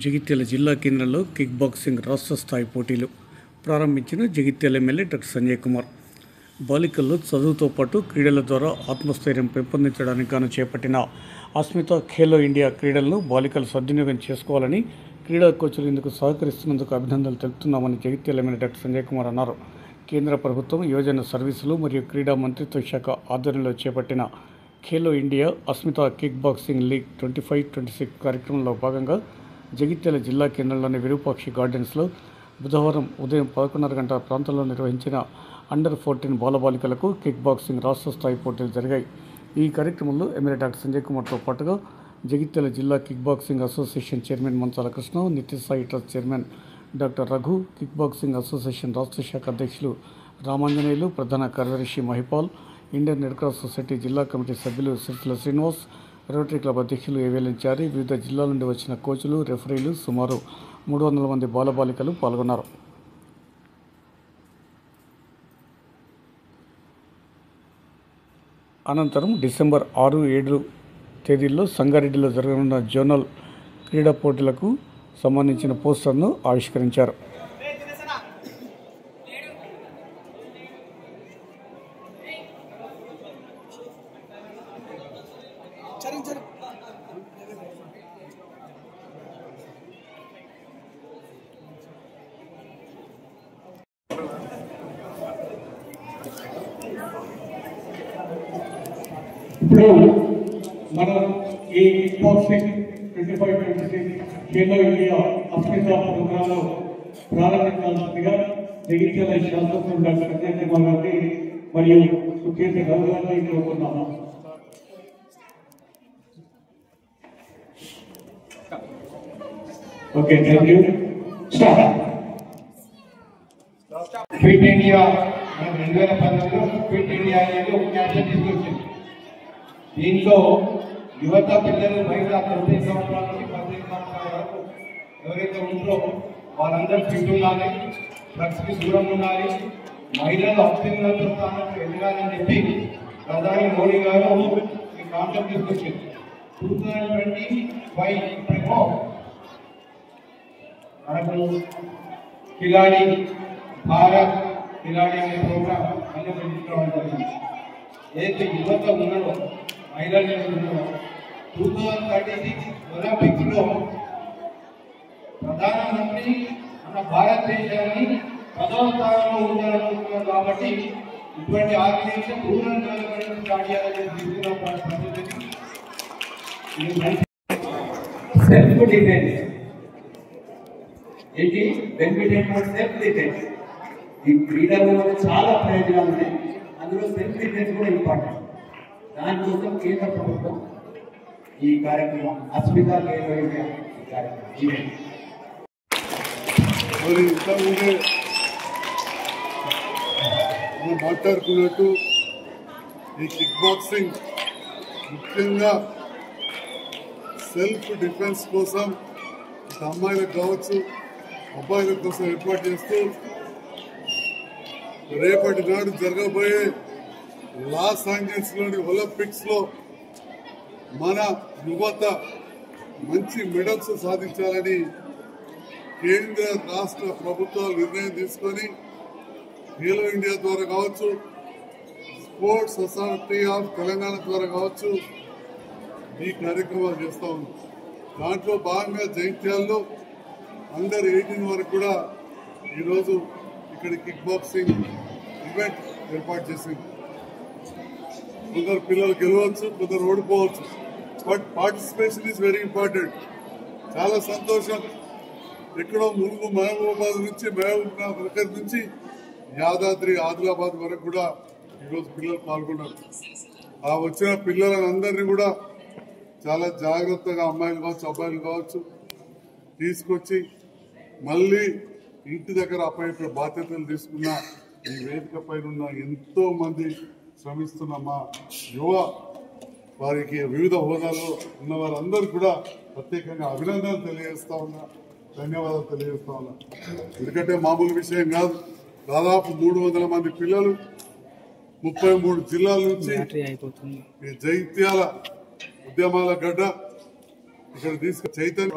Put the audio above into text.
జగిత్యాల జిల్లా కేంద్రంలో kick boxing రాష్ట్ర స్థాయి పోటీలు ప్రారంభించిన జగిత్యాల ఎమ్మెల్యే డాక్టర్ సంజయ్ కుమార్. బాలికల్లో చదువుతో పాటు క్రీడల ద్వారా ఆత్మస్థైర్యం పెంపొందించడానికి గాను చేపట్టిన అస్మిత ఖేలో ఇండియా క్రీడలను బాలికలు సద్వినియోగం చేసుకోవాలని క్రీడా కోచ్లు ఇందుకు సహకరిస్తున్నందుకు అభినందనలు తెలుపుతున్నామని జగిత్యాల ఎమ్మెల్యే డాక్టర్ సంజయ్ కుమార్ అన్నారు. కేంద్ర ప్రభుత్వం యువజన సర్వీసులు మరియు క్రీడా మంత్రిత్వ శాఖ ఆధ్వర్యంలో చేపట్టిన Khelo India Asmita kick boxing league 25-26 కార్యక్రమంలో భాగంగా జగిత్యాల జిల్లా కేంద్రంలోని విరూపాక్షి గార్డెన్స్లో బుధవారం ఉదయం 11:30 గంటల ప్రాంతంలో నిర్వహించిన అండర్-14 బాలబాలికలకు కిక్ బాక్సింగ్ రాష్ట్ర స్థాయి పోటీలు జరిగాయి. ఈ కార్యక్రమంలో ఎమ్మెల్యే డాక్టర్ సంజయ్ కుమార్తో పాటుగా జగిత్యాల జిల్లా kick boxing association chairman Manchala Krishna, Nityasai trust chairman doctor Raghu, kick boxing association రాష్ట్ర శాఖ అధ్యక్షులు రామాంజనేయులు, ప్రధాన కార్యదర్శి Mahipal, Indian Red Cross Society జిల్లా కమిటీ సభ్యులు సిరిసిల్ల శ్రీనివాస్, రోటరీ క్లబ్ అధ్యక్షులు ఏవేలంచారి, వివిధ జిల్లాల నుండి వచ్చిన కోచ్లు, రెఫరీలు, సుమారు 300 మంది బాలబాలికలు పాల్గొన్నారు. అనంతరం డిసెంబర్ 6-7 తేదీల్లో సంగారెడ్డిలో జరగనున్న జోనల్ క్రీడా పోటీలకు సంబంధించిన పోస్టర్ను ఆవిష్కరించారు. ఇప్పుడు మనం ఈ kick boxing 25-26 Khelo India Asmita ప్రోగ్రాంలో ప్రారంభించాల్సిందిగా జగిత్యాల శాసనసభ్యులు డాక్టర్ సంజయ్ కుమార్ గారిని మరియు సుఖేంద్ర గౌడ్ గారిని కోరుతున్నాము. Okay, thank you. Fit India 2019లో ఫిట్ ఇండియా అనేది ఒక క్యాప్షన్ తీసుకొచ్చింది. దీంట్లో యువత పిల్లలు బయట 9 సంవత్సరాల నుంచి 18 సంవత్సరాల వరకు ఎవరైతే ఉంటారో వాళ్ళందరూ ఫిట్ ఉండాలి, డ్రగ్స్కి దూరం ఉండాలి, మహిళలు అత్యున్నత స్థానానికి ఎదగాలని చెప్పి ప్రధాని మోడీ గారు ఈ కాన్సెప్ట్ తీసుకొచ్చింది. 2025 ఇప్పుడేమో మనకు ఖిలాడి భారత్ ఖిలాడి అనే ప్రోగ్రామ్ అన్ని తీసుకురావడం జరిగింది. ఏదైతే యువత ఉన్నదో మహిళలు ఉన్నదో 2036 ఒలింపిక్స్లో ప్రధానమంత్రి మన భారతదేశాన్ని 10వ స్థానంలో ఉండాలనుకుంటున్నారు. కాబట్టి ఇటువంటి ఆర్గనైజేషన్ రూరల్ డెవలప్మెంట్ స్టార్ట్ చేయాలని తీసుకున్న సెల్ఫ్ డిఫెన్స్ ఏంటి బెనిఫిట్ సెల్ఫ్ డిఫెన్స్. ఈ క్రీడల్లో చాలా ప్రయోజనాలు ఉన్నాయి, అందులో సెల్ఫ్ డిఫెన్స్ కూడా ఇంపార్టెంట్. దానికోసం కేంద్ర ప్రభుత్వం ఈ కార్యక్రమం అస్మిత ఖేలో ఇండియా ఈ కార్యక్రమం మరి ఇంతకుముందే మనం మాట్లాడుకున్నట్టు ఈ కిక్ బాక్సింగ్ ముఖ్యంగా సెల్ఫ్ డిఫెన్స్ కోసం అమ్మాయిలకు కావచ్చు అబ్బాయిల కోసం ఏర్పాటు చేస్తూ రేపటి నాడు జరగబోయే లాస్ ఏంజల్స్లోని ఒలింపిక్స్లో మన యువత మంచి మెడల్స్ సాధించాలని కేంద్ర రాష్ట్ర ప్రభుత్వాలు నిర్ణయం తీసుకొని ఖేలో ఇండియా ద్వారా కావచ్చు, స్పోర్ట్స్ అథారిటీ ఆఫ్ తెలంగాణ ద్వారా కావచ్చు ఈ కార్యక్రమాలు చేస్తూ ఉంది. దాంట్లో భాగంగా జగిత్యాలలో అండర్ 18 వరకు కూడా ఈరోజు ఇక్కడ కిక్ బాక్సింగ్ ఈవెంట్ ఏర్పాటు చేసింది. కొందరు పిల్లలు గెలవచ్చు, కొందరు ఓడిపోవచ్చు, but participation is very important. చాలా సంతోషం. ఎక్కడో ములుగు మహబూబాబాద్ నుంచి మహబూబ్నగర్ నుంచి యాదాద్రి ఆదిలాబాద్ వరకు కూడా ఈరోజు పిల్లలు పాల్గొన్నారు. ఆ వచ్చిన పిల్లలందరినీ కూడా చాలా జాగ్రత్తగా అమ్మాయిలు కావచ్చు అబ్బాయిలు కావచ్చు తీసుకొచ్చి మళ్ళీ ఇంటి దగ్గర అప్పయ్యే బాధ్యతలు తీసుకున్న ఈ వేదిక పైన ఉన్న ఎంతో మంది శ్రమిస్తున్న మా యువ వారికి వివిధ హోదాల్లో ఉన్న వారందరూ కూడా ప్రత్యేకంగా అభినందనలు తెలియజేస్తా ఉన్నా, ధన్యవాదాలు తెలియజేస్తా ఉన్నా. ఎందుకంటే మామూలు విషయం కాదు. దాదాపు 300 మంది పిల్లలు 33 జిల్లాల నుంచి ఈ జగిత్యాల ఉద్యమాల గడ్డ ఇక్కడ తీసుకు చైతన్య